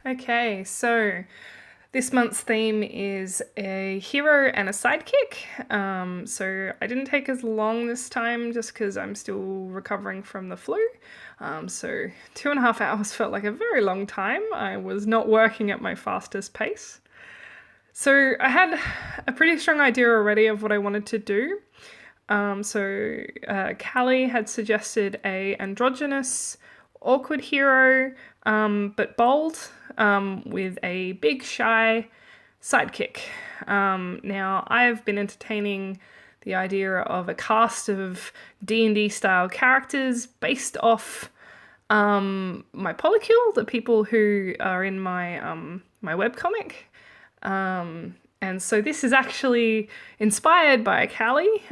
Okay, so this month's theme is a hero and a sidekick. So I didn't take as long this time just because I'm still recovering from the flu. So 2.5 hours felt like a very long time. I was not working at my fastest pace. So I had a pretty strong idea already of what I wanted to do. Callie had suggested a androgynous, awkward hero, but bold, with a big, shy sidekick. Now, I've been entertaining the idea of a cast of D&D style characters based off my polycule, the people who are in my my webcomic. And so this is actually inspired by Callie,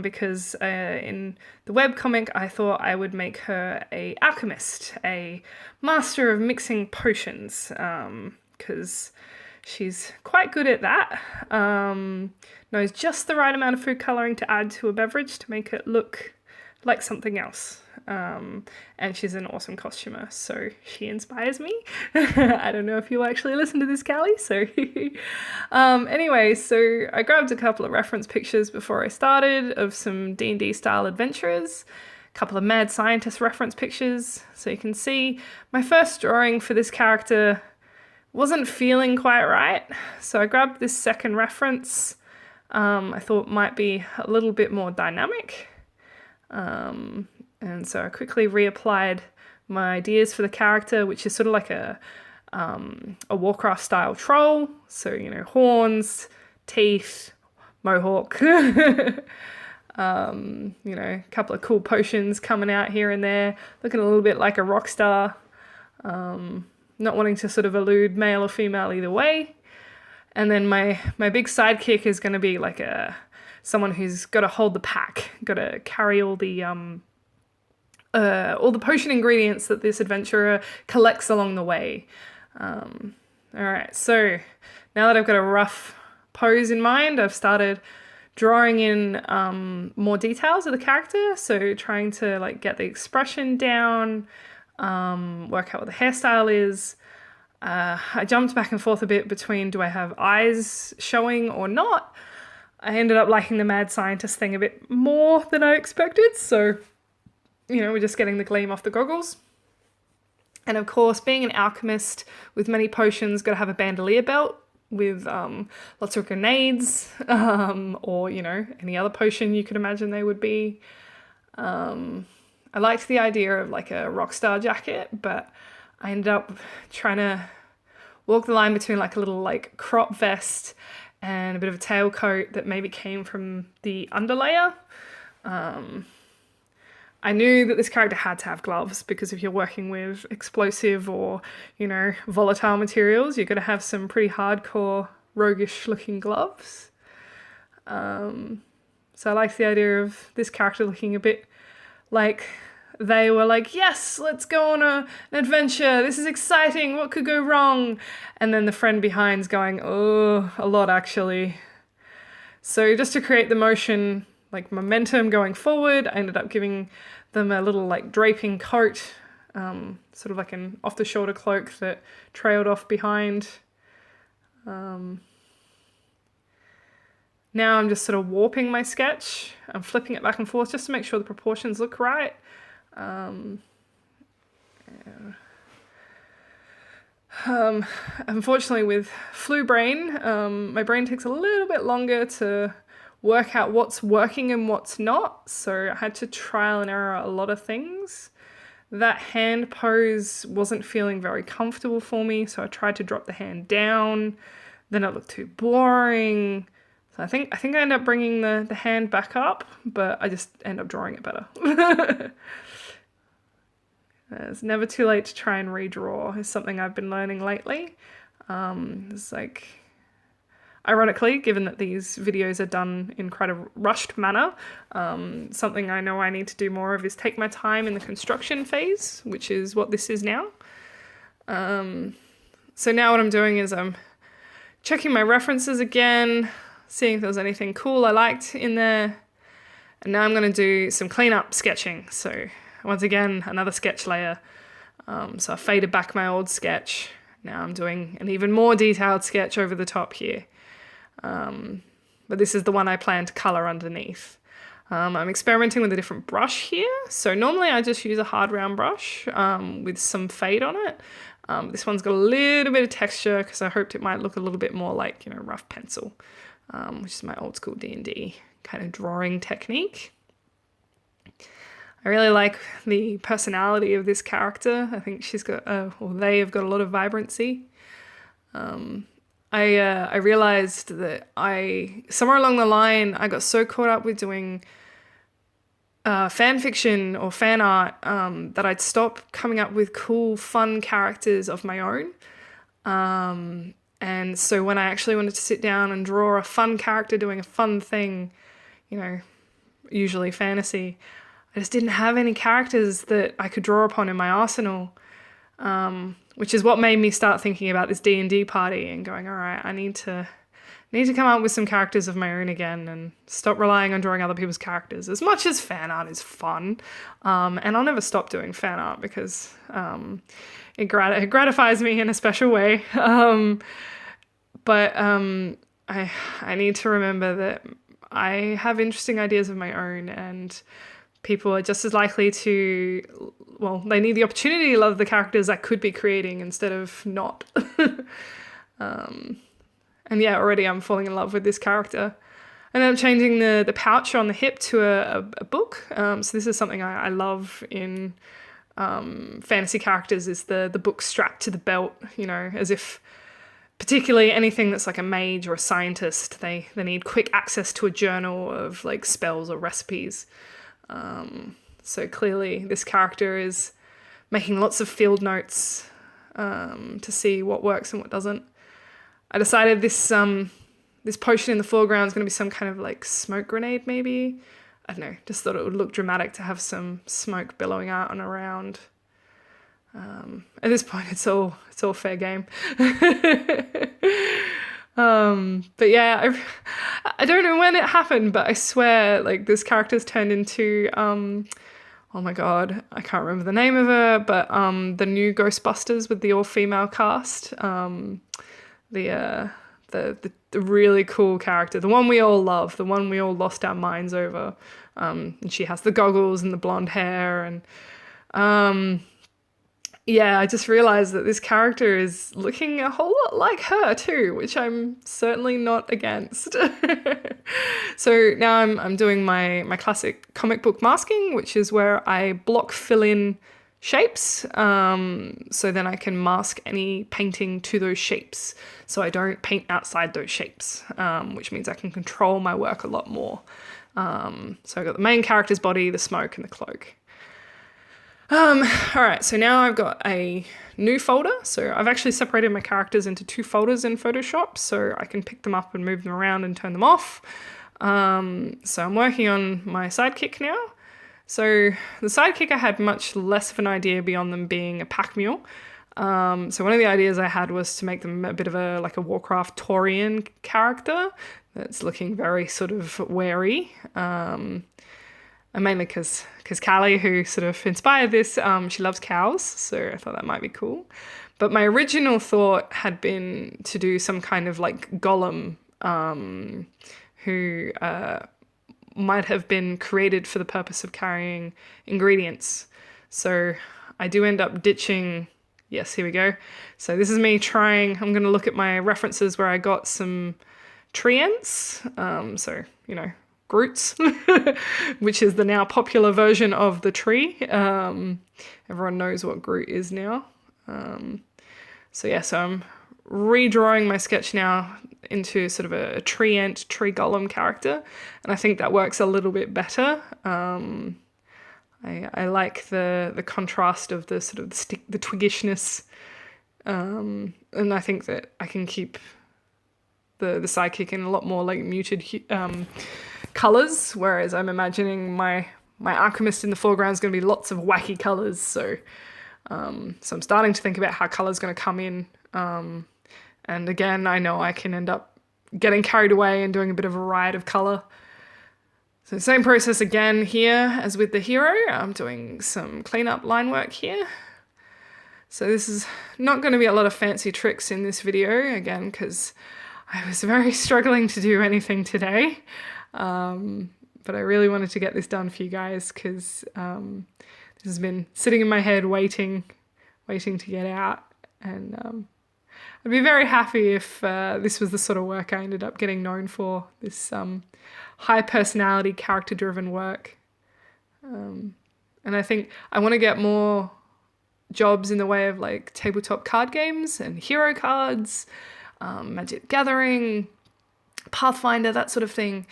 because in the webcomic I thought I would make her a alchemist, a master of mixing potions, because she's quite good at that. Knows just the right amount of food coloring to add to a beverage to make it look like something else. And she's an awesome costumer, so she inspires me. I don't know if you'll actually listen to this, Callie, so... Anyway, so I grabbed a couple of reference pictures before I started of some D&D style adventurers, a couple of mad scientist reference pictures, so you can see my first drawing for this character wasn't feeling quite right, so I grabbed this second reference. I thought might be a little bit more dynamic. And so I quickly reapplied my ideas for the character, which is sort of like a Warcraft style troll. So, you know, horns, teeth, mohawk, you know, a couple of cool potions coming out here and there, looking a little bit like a rock star, not wanting to sort of elude male or female either way. And then my big sidekick is going to be like someone who's got to hold the pack, got to carry all the potion ingredients that this adventurer collects along the way. All right, so now that I've got a rough pose in mind, I've started drawing in more details of the character. So trying to like get the expression down, work out what the hairstyle is. I jumped back and forth a bit between do I have eyes showing or not. I ended up liking the mad scientist thing a bit more than I expected, so, you know, we're just getting the gleam off the goggles. And of course, being an alchemist with many potions, got to have a bandolier belt with lots of grenades, or, you know, any other potion you could imagine they would be. I liked the idea of like a rock star jacket, but I ended up trying to walk the line between like a little like crop vest and a bit of a tailcoat that maybe came from the underlayer. I knew that this character had to have gloves because if you're working with explosive or, you know, volatile materials, you're going to have some pretty hardcore, roguish looking gloves. So I like the idea of this character looking a bit like they were like, yes, let's go on an adventure. This is exciting. What could go wrong? And then the friend behind's going, oh, a lot actually. So just to create the motion, like momentum going forward, I ended up giving them a little like draping coat, sort of like an off-the-shoulder cloak that trailed off behind. Now I'm just sort of warping my sketch. I'm flipping it back and forth just to make sure the proportions look right. Unfortunately with flu brain, my brain takes a little bit longer to work out what's working and what's not, so I had to trial and error a lot of things. That hand pose wasn't feeling very comfortable for me, so I tried to drop the hand down, then it looked too boring. So I think I ended up bringing the hand back up, but I just end up drawing it better. It's never too late to try and redraw is something I've been learning lately. It's like, ironically, given that these videos are done in quite a rushed manner, something I know I need to do more of is take my time in the construction phase, which is what this is now. So now what I'm doing is I'm checking my references again, seeing if there was anything cool I liked in there. And now I'm going to do some cleanup sketching. So once again, another sketch layer. So I faded back my old sketch Now I'm doing an even more detailed sketch over the top here. But this is the one I plan to colour underneath. I'm experimenting with a different brush here. So normally I just use a hard round brush with some fade on it. This one's got a little bit of texture because I hoped it might look a little bit more like, rough pencil, which is my old school D&D kind of drawing technique. I really like the personality of this character. I think she's got, they have got a lot of vibrancy. I realized that somewhere along the line, I got so caught up with doing fan fiction or fan art that I'd stop coming up with cool, fun characters of my own. And so when I actually wanted to sit down and draw a fun character doing a fun thing, usually fantasy, I just didn't have any characters that I could draw upon in my arsenal, which is what made me start thinking about this D&D party and going, all right, I need to come up with some characters of my own again and stop relying on drawing other people's characters. As much as fan art is fun, and I'll never stop doing fan art because it gratifies me in a special way. But I need to remember that I have interesting ideas of my own, and people are just as likely to, they need the opportunity to love the characters I could be creating instead of not. And yeah, already I'm falling in love with this character. And then I'm changing the pouch on the hip to a book. So this is something I love in fantasy characters, is the book strapped to the belt, as if particularly anything that's like a mage or a scientist, they need quick access to a journal of like spells or recipes. So clearly this character is making lots of field notes to see what works and what doesn't. I decided this potion in the foreground is going to be some kind of like smoke grenade maybe. I don't know, just thought it would look dramatic to have some smoke billowing out and around. At this point it's all fair game. But yeah, I don't know when it happened, but I swear like this character's turned into oh my god, I can't remember the name of her, but the new Ghostbusters with the all-female cast. The really cool character, the one we all love, the one we all lost our minds over. And she has the goggles and the blonde hair, and yeah, I just realized that this character is looking a whole lot like her too, which I'm certainly not against. So now I'm doing my classic comic book masking, which is where I block fill in shapes, so then I can mask any painting to those shapes, so I don't paint outside those shapes, which means I can control my work a lot more. So I've got the main character's body, the smoke, and the cloak. All right, so now I've got a new folder. So I've actually separated my characters into 2 folders in Photoshop, so I can pick them up and move them around and turn them off. So I'm working on my Sidekick now. So the Sidekick, I had much less of an idea beyond them being a pack mule. So one of the ideas I had was to make them a bit of a Warcraft Taurian character that's looking very sort of wary. And mainly because Callie, who sort of inspired this, she loves cows, so I thought that might be cool. But my original thought had been to do some kind of like golem who might have been created for the purpose of carrying ingredients. So I do end up ditching, yes, here we go. So this is me trying, I'm going to look at my references where I got some tree ants. So, Groots, which is the now popular version of the tree. Everyone knows what Groot is now. So I'm redrawing my sketch now into sort of a tree ant, tree golem character, and I think that works a little bit better. I like the contrast of the sort of the twiggishness, and I think that I can keep the Sidekick in a lot more like muted colors, whereas I'm imagining my alchemist in the foreground is going to be lots of wacky colors. So I'm starting to think about how color's going to come in. And again, I know I can end up getting carried away and doing a bit of a riot of color. So same process again here as with the hero. I'm doing some cleanup line work here. So this is not going to be a lot of fancy tricks in this video, again, because I was very struggling to do anything today. But I really wanted to get this done for you guys because this has been sitting in my head waiting to get out. And I'd be very happy if this was the sort of work I ended up getting known for, this high personality, character-driven work. And I think I want to get more jobs in the way of like tabletop card games and hero cards, Magic Gathering, Pathfinder, that sort of thing.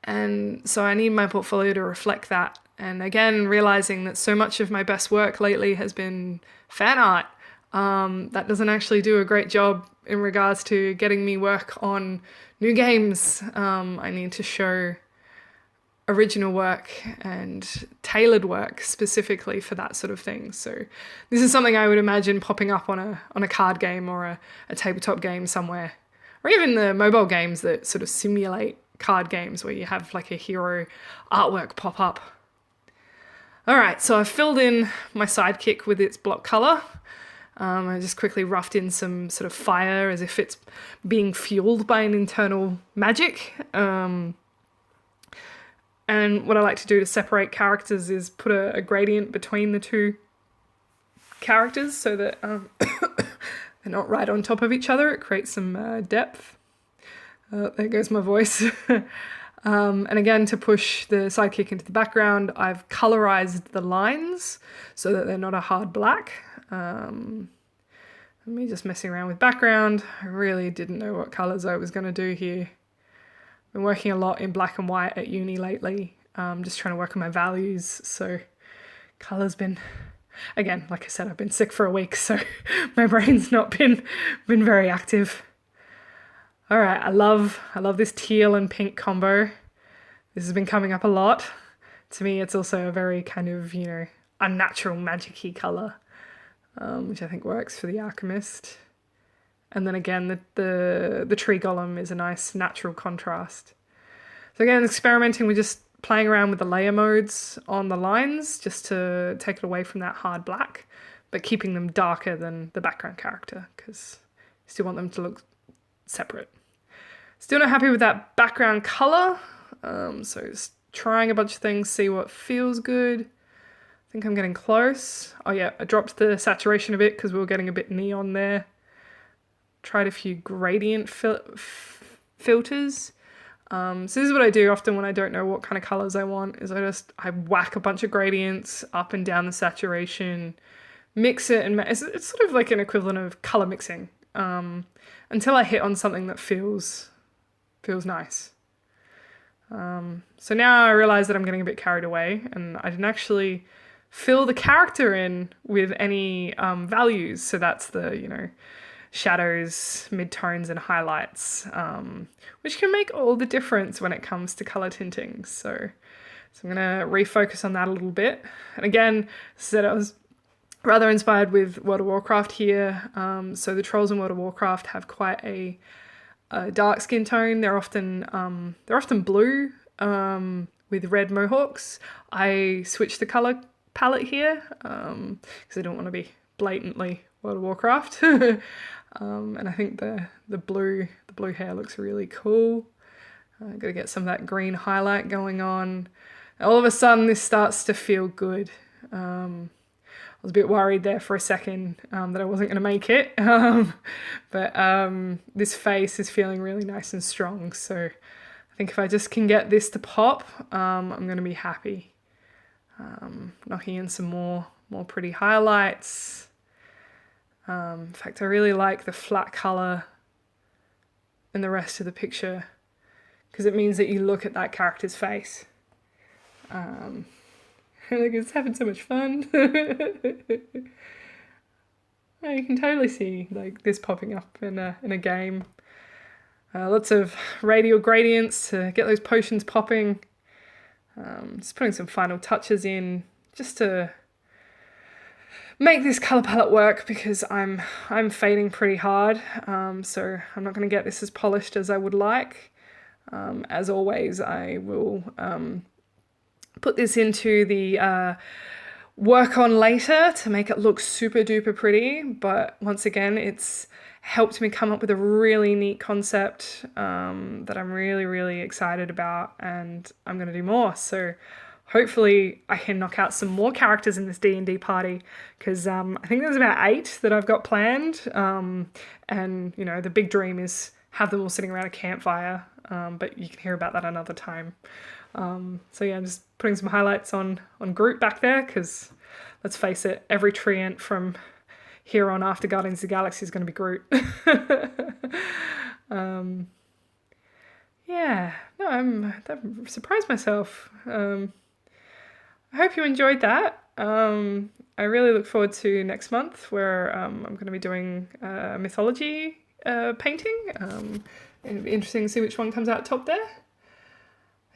And so I need my portfolio to reflect that. And again, realizing that so much of my best work lately has been fan art. That doesn't actually do a great job in regards to getting me work on new games. I need to show original work and tailored work specifically for that sort of thing. So this is something I would imagine popping up on a card game or a tabletop game somewhere, or even the mobile games that sort of simulate card games where you have like a hero artwork pop up. All right, so I've filled in my Sidekick with its block color. I just quickly roughed in some sort of fire as if it's being fueled by an internal magic. And what I like to do to separate characters is put a gradient between the two characters so that they're not right on top of each other. It creates some depth. There goes my voice. And again, to push the Sidekick into the background, I've colorized the lines so that they're not a hard black. Me just messing around with background. I really didn't know what colors I was going to do here. Been working a lot in black and white at uni lately, just trying to work on my values. So color's been, again, like I said, I've been sick for a week, so my brain's not been very active. All right, I love this teal and pink combo. This has been coming up a lot. To me, it's also a very kind of, unnatural magic-y color, which I think works for the alchemist. And then again, the tree golem is a nice natural contrast. So again, experimenting with just playing around with the layer modes on the lines just to take it away from that hard black, but keeping them darker than the background character because you still want them to look separate. Still not happy with that background color, so just trying a bunch of things, see what feels good. I think I'm getting close. Oh yeah, I dropped the saturation a bit because we were getting a bit neon there. Tried a few gradient filters. So this is what I do often when I don't know what kind of colors I want, is I whack a bunch of gradients up and down the saturation, mix it, and it's sort of like an equivalent of color mixing, until I hit on something that feels nice. So now I realize that I'm getting a bit carried away and I didn't actually fill the character in with any values. So that's the, shadows, midtones, and highlights, which can make all the difference when it comes to color tinting. So I'm going to refocus on that a little bit. And again, I was rather inspired with World of Warcraft here. So the trolls in World of Warcraft have quite a dark skin tone. They're often blue with red mohawks. I switched the color palette here because I don't want to be blatantly World of Warcraft. And I think the blue hair looks really cool. Got to get some of that green highlight going on. All of a sudden, this starts to feel good. I was a bit worried there for a second that I wasn't going to make it, but this face is feeling really nice and strong. So I think if I just can get this to pop, I'm going to be happy. Knocking in some more pretty highlights. In fact, I really like the flat color in the rest of the picture because it means that you look at that character's face. Like, it's having so much fun. You can totally see like this popping up in a game. Lots of radial gradients to get those potions popping. Just putting some final touches in just to make this color palette work because I'm fading pretty hard. So I'm not going to get this as polished as I would like. As always, I will put this into the work on later to make it look super duper pretty. But once again, it's helped me come up with a really neat concept that I'm really, really excited about, and I'm going to do more. So hopefully I can knock out some more characters in this D&D party, because I think there's about 8 that I've got planned. And, you know, the big dream is have them all sitting around a campfire, but you can hear about that another time. So yeah, I'm just putting some highlights on Groot back there, because let's face it, every treant from here on after Guardians of the Galaxy is going to be Groot. Yeah, no, I've surprised myself. I hope you enjoyed that. I really look forward to next month, where I'm going to be doing a mythology painting. It'll be interesting to see which one comes out top there.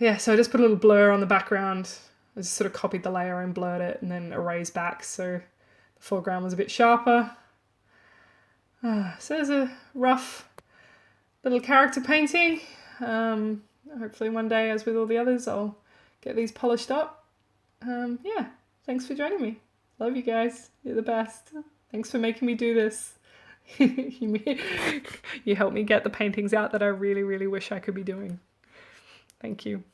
Yeah, so I just put a little blur on the background. I just sort of copied the layer and blurred it and then erased back, so the foreground was a bit sharper. So there's a rough little character painting. Hopefully one day, as with all the others, I'll get these polished up. Yeah, thanks for joining me. Love you guys. You're the best. Thanks for making me do this. You helped me get the paintings out that I really, really wish I could be doing. Thank you.